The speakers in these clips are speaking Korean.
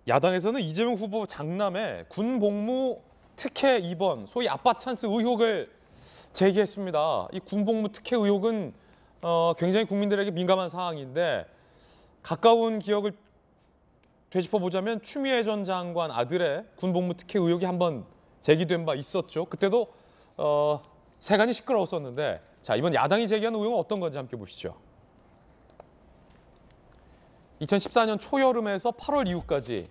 야당에서는 이재명 후보 장남의 군 복무 특혜 입원, 소위 아빠 찬스 의혹을 제기했습니다. 이 군 복무 특혜 의혹은 굉장히 국민들에게 민감한 사항인데 가까운 기억을 되짚어보자면 추미애 전 장관 아들의 군 복무 특혜 의혹이 한번 제기된 바 있었죠. 그때도 세간이 시끄러웠었는데 자, 이번 야당이 제기한 의혹은 어떤 건지 함께 보시죠. 2014년 초여름에서 8월 이후까지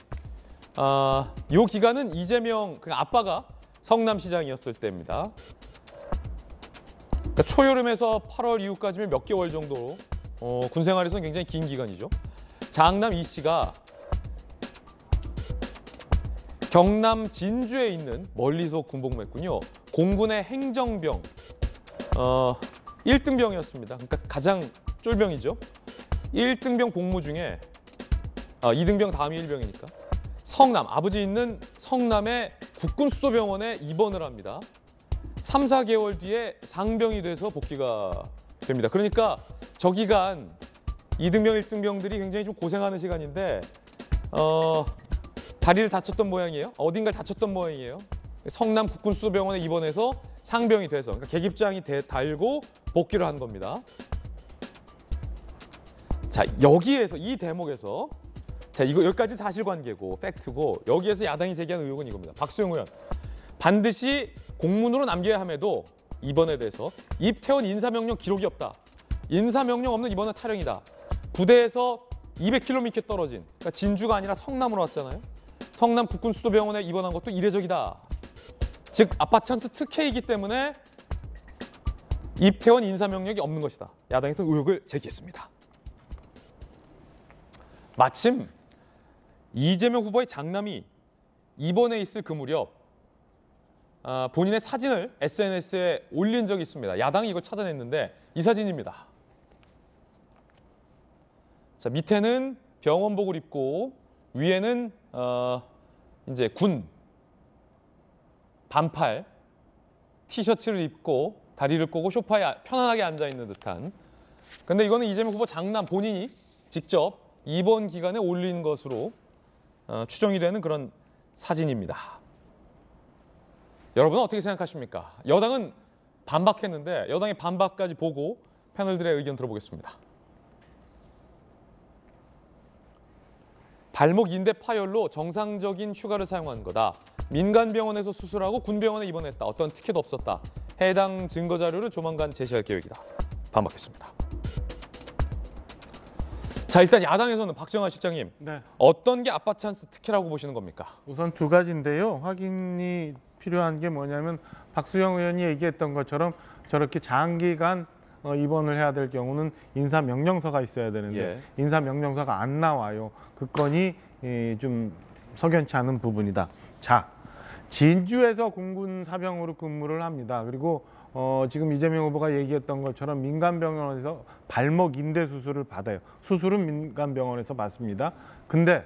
이 기간은 이재명 아빠가 성남시장이었을 때입니다. 그러니까 초여름에서 8월 이후까지면 몇 개월 정도 군 생활에서는 굉장히 긴 기간이죠. 장남 이 씨가 경남 진주에 있는 멀리서 군복무했군요. 공군의 행정병 1등병이었습니다. 그러니까 가장 쫄병이죠. 1등병 복무 중에 2등병 다음이 1병이니까 성남, 아버지 있는 성남의 국군수도병원에 입원을 합니다. 3, 4개월 뒤에 상병이 돼서 복귀가 됩니다. 그러니까 저 기간 2등병, 1등병들이 굉장히 좀 고생하는 시간인데 다리를 다쳤던 모양이에요. 어딘가를 다쳤던 모양이에요. 성남 국군수도병원에 입원해서 상병이 돼서 그러니까 계급장이 달고 복귀를 한 겁니다. 자, 여기에서 이 대목에서 자, 이거 여기까지 사실관계고 팩트고 여기에서 야당이 제기한 의혹은 이겁니다. 박수영 의원. 반드시 공문으로 남겨야 함에도 이번에 대해서 입태원 인사명령 기록이 없다. 인사명령 없는 이번은 탈영이다. 부대에서 200km 떨어진 그러니까 진주가 아니라 성남으로 왔잖아요. 성남 국군수도병원에 입원한 것도 이례적이다. 즉 아빠 찬스 특혜이기 때문에 입태원 인사명령이 없는 것이다. 야당에서 의혹을 제기했습니다. 마침 이재명 후보의 장남이 입원해 있을 그 무렵 본인의 사진을 SNS에 올린 적이 있습니다. 야당이 이걸 찾아냈는데 이 사진입니다. 자, 밑에는 병원복을 입고 위에는 이제 군 반팔 티셔츠를 입고 다리를 꼬고 소파에 편안하게 앉아 있는 듯한. 근데 이거는 이재명 후보 장남 본인이 직접 입원 기간에 올린 것으로 추정이 되는 그런 사진입니다. 여러분은 어떻게 생각하십니까? 여당은 반박했는데 여당의 반박까지 보고 패널들의 의견 들어보겠습니다. 발목 인대 파열로 정상적인 휴가를 사용한 거다. 민간 병원에서 수술하고 군 병원에 입원했다. 어떤 특혜도 없었다. 해당 증거 자료를 조만간 제시할 계획이다. 반박했습니다. 자, 일단 야당에서는 박정환 실장님, 네. 어떤 게 아빠 찬스 특혜라고 보시는 겁니까? 우선 두 가지인데요. 확인이 필요한 게 뭐냐면 박수영 의원이 얘기했던 것처럼 저렇게 장기간 입원을 해야 될 경우는 인사명령서가 있어야 되는데 인사명령서가 안 나와요. 그 건이 좀 석연치 않은 부분이다. 자, 진주에서 공군 사병으로 근무를 합니다. 그리고 지금 이재명 후보가 얘기했던 것처럼 민간병원에서 발목 인대 수술을 받아요. 수술은 민간병원에서 받습니다. 근데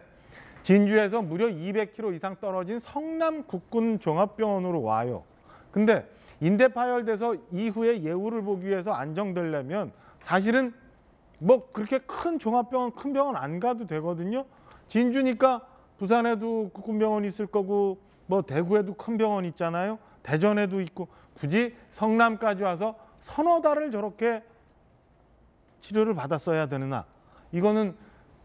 진주에서 무려 200km 이상 떨어진 성남 국군 종합병원으로 와요. 근데 인대 파열돼서 이후에 예후를 보기 위해서 안정되려면 사실은 뭐 그렇게 큰 종합병원, 큰 병원 안 가도 되거든요. 진주니까 부산에도 국군병원 있을 거고 뭐 대구에도 큰 병원 있잖아요. 대전에도 있고 굳이 성남까지 와서 서너 달을 저렇게 치료를 받았어야 되느냐. 이거는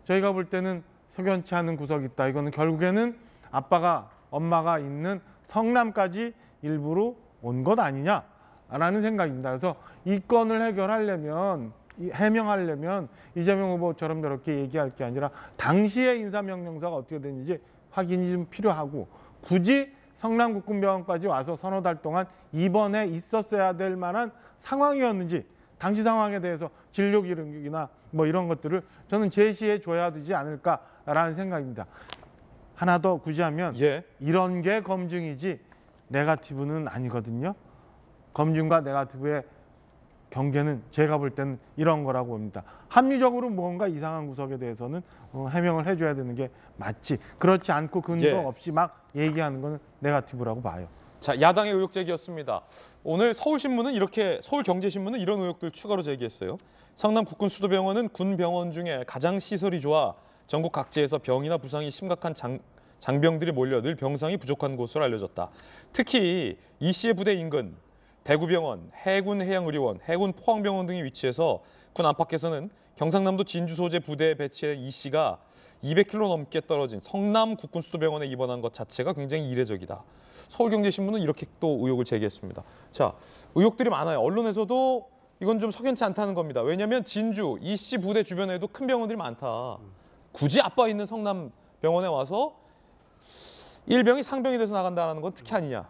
저희가 볼 때는 석연치 않은 구석이 있다. 이거는 결국에는 아빠가, 엄마가 있는 성남까지 일부러 온 것 아니냐라는 생각입니다. 그래서 이 건을 해결하려면, 해명하려면 이재명 후보처럼 저렇게 얘기할 게 아니라 당시의 인사명령서가 어떻게 됐는지 확인이 좀 필요하고 굳이 성남국군병원까지 와서 서너 달 동안 입원해 있었어야 될 만한 상황이었는지 당시 상황에 대해서 진료 기록이나 뭐 이런 것들을 저는 제시해 줘야 되지 않을까라는 생각입니다. 하나 더 굳이 하면 이런 게 검증이지 네거티브는 아니거든요. 검증과 네거티브의 경계는 제가 볼 때는 이런 거라고 봅니다. 합리적으로 뭔가 이상한 구석에 대해서는 해명을 해줘야 되는 게 맞지. 그렇지 않고 근거 없이 막 얘기하는 거는 네거티브라고 봐요. 자, 야당의 의혹 제기였습니다. 오늘 서울경제신문은 이런 의혹들 추가로 제기했어요. 성남 국군수도병원은 군 병원 중에 가장 시설이 좋아 전국 각지에서 병이나 부상이 심각한 장병들이 몰려 늘 병상이 부족한 곳으로 알려졌다. 특히 이 씨의 부대 인근 대구병원, 해군해양의료원, 해군포항병원 등이 위치해서 군 안팎에서는 경상남도 진주 소재 부대에 배치된 이 씨가 200km 넘게 떨어진 성남 국군수도병원에 입원한 것 자체가 굉장히 이례적이다. 서울경제신문은 이렇게 또 의혹을 제기했습니다. 자, 의혹들이 많아요. 언론에서도 이건 좀 석연치 않다는 겁니다. 왜냐하면 진주, 이 씨 부대 주변에도 큰 병원들이 많다. 굳이 아빠 있는 성남병원에 와서 일병이 상병이 돼서 나간다는 건 특히 아니냐.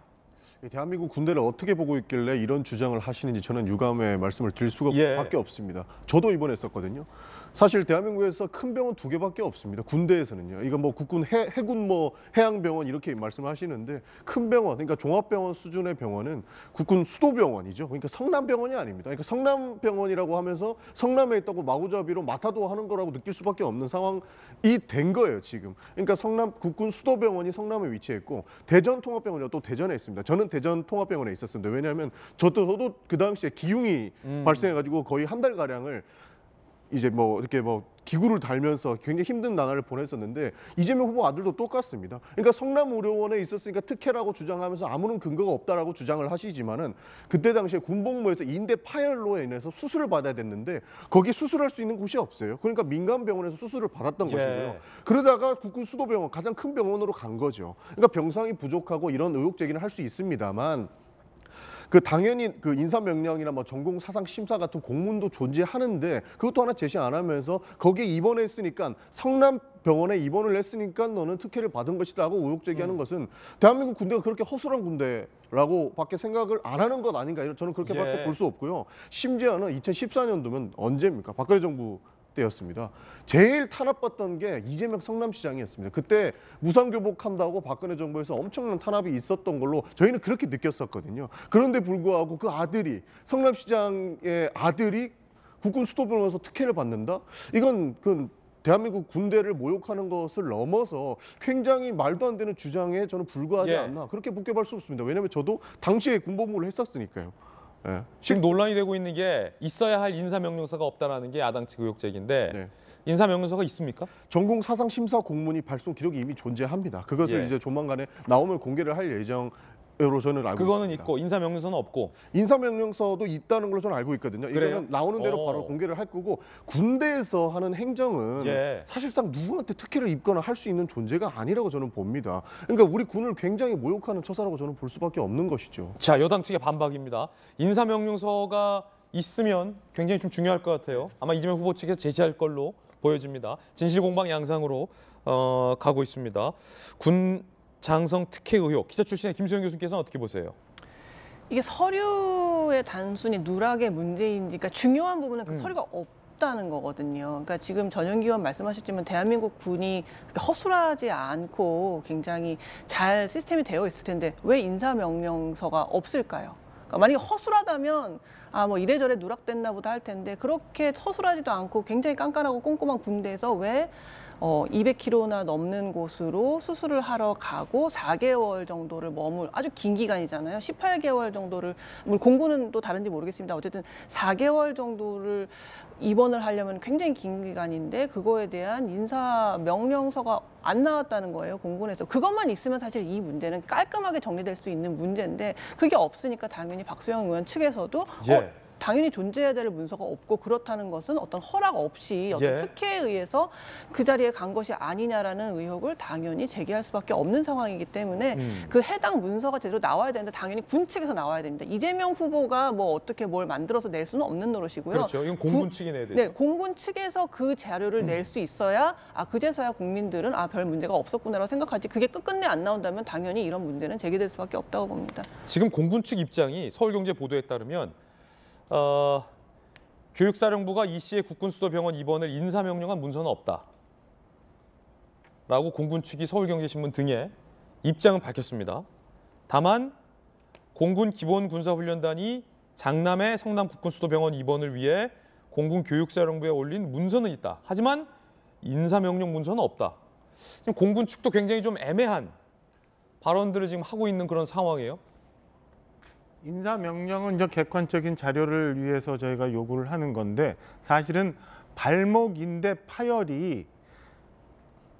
대한민국 군대를 어떻게 보고 있길래 이런 주장을 하시는지 저는 유감의 말씀을 드릴 수가 밖에 없습니다. 저도 입원했었거든요. 사실 대한민국에서 큰 병원 2개밖에 없습니다. 군대에서는요. 이거 뭐 국군 해군 뭐 해양병원 이렇게 말씀하시는데 큰 병원, 그러니까 종합병원 수준의 병원은 국군 수도병원이죠. 그러니까 성남병원이 아닙니다. 그러니까 성남병원이라고 하면서 성남에 있다고 마구잡이로 맡아도 하는 거라고 느낄 수밖에 없는 상황이 된 거예요, 지금. 그러니까 성남 국군 수도병원이 성남에 위치했고 대전 통합병원이 또 대전에 있습니다. 저는 대전 통합병원에 있었습니다. 왜냐하면 저도 그 당시에 기흉이 발생해가지고 거의 한 달 가량을 이제 뭐 이렇게 뭐 기구를 달면서 굉장히 힘든 나날을 보냈었는데 이재명 후보 아들도 똑같습니다. 그러니까 성남의료원에 있었으니까 특혜라고 주장하면서 아무런 근거가 없다라고 주장을 하시지만은 그때 당시에 군복무에서 인대 파열로 인해서 수술을 받아야 됐는데 거기 수술할 수 있는 곳이 없어요. 그러니까 민간 병원에서 수술을 받았던 것이고요. 그러다가 국군 수도병원 가장 큰 병원으로 간 거죠. 그러니까 병상이 부족하고 이런 의혹 제기는 할 수 있습니다만. 당연히 인사명령이나 뭐 전공 사상 심사 같은 공문도 존재하는데 그것도 하나 제시 안 하면서 거기에 입원했으니까 성남병원에 입원을 했으니까 너는 특혜를 받은 것이다고 의혹 제기하는 것은 대한민국 군대가 그렇게 허술한 군대라고밖에 생각을 안 하는 것 아닌가 저는 그렇게밖에 볼 수 없고요. 심지어는 2014년도면 언제입니까? 박근혜 정부 때였습니다. 제일 탄압받던 게 이재명 성남시장이었습니다. 그때 무상교복한다고 박근혜 정부에서 엄청난 탄압이 있었던 걸로 저희는 그렇게 느꼈었거든요. 그런데 불구하고 그 아들이 성남시장의 아들이 국군 수도병원에서 특혜를 받는다? 이건 대한민국 군대를 모욕하는 것을 넘어서 굉장히 말도 안 되는 주장에 저는 불과하지 않나 그렇게 복잡할 수 없습니다. 왜냐하면 저도 당시에 군복무를 했었으니까요. 지금 논란이 되고 있는 게 있어야 할 인사명령서가 없다라는 게 야당 측 의혹 제기인데 인사명령서가 있습니까? 전공 사상 심사 공문이 발송 기록이 이미 존재합니다. 그것을 이제 조만간에 나오면 공개를 할 예정으로 저는 알고 그거는 있습니다. 있고 인사명령서는 없고 인사명령서도 있다는 걸로 저는 알고 있거든요. 이거는 나오는 대로 바로 공개를 할 거고 군대에서 하는 행정은 사실상 누구한테 특혜를 입거나 할 수 있는 존재가 아니라고 저는 봅니다. 그러니까 우리 군을 굉장히 모욕하는 처사라고 저는 볼 수밖에 없는 것이죠. 자, 여당 측의 반박입니다. 인사명령서가 있으면 굉장히 좀 중요할 것 같아요. 아마 이재명 후보 측에서 제시할 걸로 보여집니다. 진실공방 양상으로 가고 있습니다. 군 장성 특혜 의혹, 기자 출신의 김소영 교수님께서는 어떻게 보세요? 이게 서류의 단순히 누락의 문제인지가 중요한 부분은 그 서류가 없다는 거거든요. 그러니까 지금 전용기 의원 말씀하셨지만 대한민국 군이 허술하지 않고 굉장히 잘 시스템이 되어 있을 텐데 왜 인사명령서가 없을까요? 그러니까 만약에 허술하다면 뭐 이래저래 누락됐나 보다 할 텐데 그렇게 허술하지도 않고 굉장히 깐깐하고 꼼꼼한 군대에서 왜 200km나 넘는 곳으로 수술을 하러 가고 4개월 정도를 아주 긴 기간이잖아요. 18개월 정도를 공군은 또 다른지 모르겠습니다. 어쨌든 4개월 정도를 입원을 하려면 굉장히 긴 기간인데 그거에 대한 인사 명령서가 안 나왔다는 거예요, 공군에서. 그것만 있으면 사실 이 문제는 깔끔하게 정리될 수 있는 문제인데 그게 없으니까 당연히 박수영 의원 측에서도 당연히 존재해야 될 문서가 없고 그렇다는 것은 어떤 허락 없이 어떤 특혜에 의해서 그 자리에 간 것이 아니냐라는 의혹을 당연히 제기할 수밖에 없는 상황이기 때문에 그 해당 문서가 제대로 나와야 되는데 당연히 군 측에서 나와야 됩니다. 이재명 후보가 뭐 어떻게 뭘 만들어서 낼 수는 없는 노릇이고요. 그렇죠. 이건 공군 측이 내야 되죠. 네, 공군 측에서 그 자료를 낼 수 있어야 그제서야 국민들은 별 문제가 없었구나라고 생각하지 그게 끝끝내 안 나온다면 당연히 이런 문제는 제기될 수밖에 없다고 봅니다. 지금 공군 측 입장이 서울경제 보도에 따르면 교육사령부가 이 씨의 국군수도병원 입원을 인사명령한 문서는 없다. 라고 공군 측이 서울경제신문 등에 입장을 밝혔습니다. 다만 공군 기본군사훈련단이 장남의 성남 국군수도병원 입원을 위해 공군 교육사령부에 올린 문서는 있다. 하지만 인사명령 문서는 없다. 지금 공군 측도 굉장히 좀 애매한 발언들을 지금 하고 있는 그런 상황이에요. 인사명령은 객관적인 자료를 위해서 저희가 요구를 하는 건데 사실은 발목인대 파열이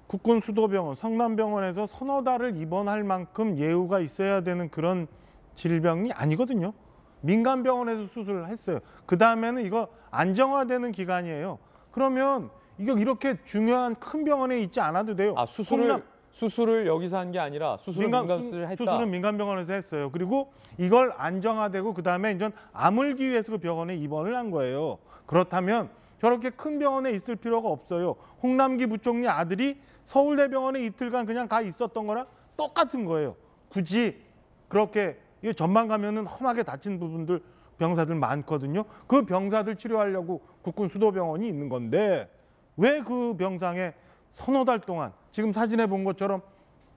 국군 수도병원, 성남병원에서 서너 달을 입원할 만큼 예우가 있어야 되는 그런 질병이 아니거든요. 민간 병원에서 수술을 했어요. 그 다음에는 이거 안정화되는 기간이에요. 그러면 이거 이렇게 중요한 큰 병원에 있지 않아도 돼요. 아, 수술을 여기서 한 게 아니라 민간 수술을 했다. 수술은 민간 병원에서 했어요. 그리고 이걸 안정화되고 그다음에 이제 아물기 위해서 그 병원에 입원을 한 거예요. 그렇다면 저렇게 큰 병원에 있을 필요가 없어요. 홍남기 부총리 아들이 서울대병원에 이틀간 그냥 가 있었던 거랑 똑같은 거예요. 굳이 그렇게 이 전만 가면은 험하게 다친 부분들 병사들 많거든요. 그 병사들 치료하려고 국군 수도병원이 있는 건데 왜 그 병상에 서너 달 동안 지금 사진에 본 것처럼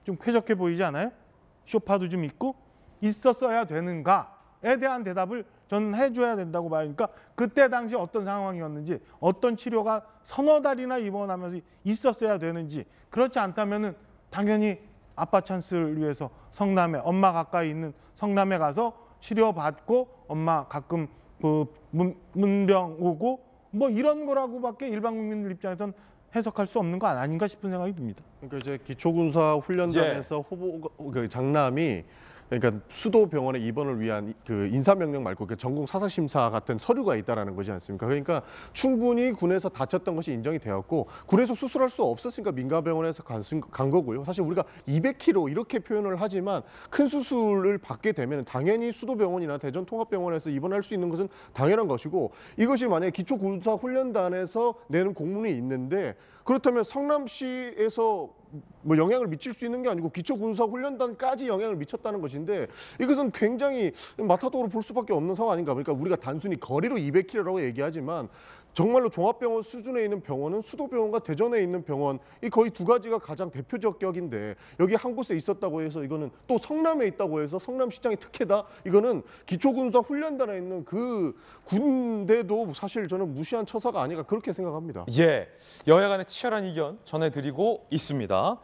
좀 쾌적해 보이지 않아요? 소파도 좀 있고 있었어야 되는가에 대한 대답을 저는 해줘야 된다고 봐요. 그러니까 그때 당시 어떤 상황이었는지, 어떤 치료가 서너 달이나 입원하면서 있었어야 되는지, 그렇지 않다면은 당연히 아빠 찬스를 위해서 성남에, 엄마 가까이 있는 성남에 가서 치료받고 엄마 가끔 그 문병 오고 뭐 이런 거라고밖에 일반 국민들 입장에선 해석할 수 없는 거 아닌가 싶은 생각이 듭니다. 그러니까 이제 기초군사 훈련단에서 그 장남이 그러니까 수도병원에 입원을 위한 그 인사명령 말고 그 전공 사사심사 같은 서류가 있다라는 거지 않습니까? 그러니까 충분히 군에서 다쳤던 것이 인정이 되었고 군에서 수술할 수 없었으니까 민간병원에서 간 거고요. 사실 우리가 200kg 이렇게 표현을 하지만 큰 수술을 받게 되면 당연히 수도병원이나 대전통합병원에서 입원할 수 있는 것은 당연한 것이고 이것이 만약에 기초군사훈련단에서 내는 공문이 있는데 그렇다면 성남시에서 뭐 영향을 미칠 수 있는 게 아니고 기초군사훈련단까지 영향을 미쳤다는 것인데 이것은 굉장히 마타도로 볼 수밖에 없는 상황 아닌가. 그러니까 우리가 단순히 거리로 200km라고 얘기하지만 정말로 종합병원 수준에 있는 병원은 수도병원과 대전에 있는 병원 이 거의 두 가지가 가장 대표적 격인데 여기 한 곳에 있었다고 해서 이거는 또 성남에 있다고 해서 성남시장이 특혜다? 이거는 기초군사훈련단에 있는 그 군대도 사실 저는 무시한 처사가 아닌가 그렇게 생각합니다. 예, 여야 간의 치열한 의견 전해드리고 있습니다.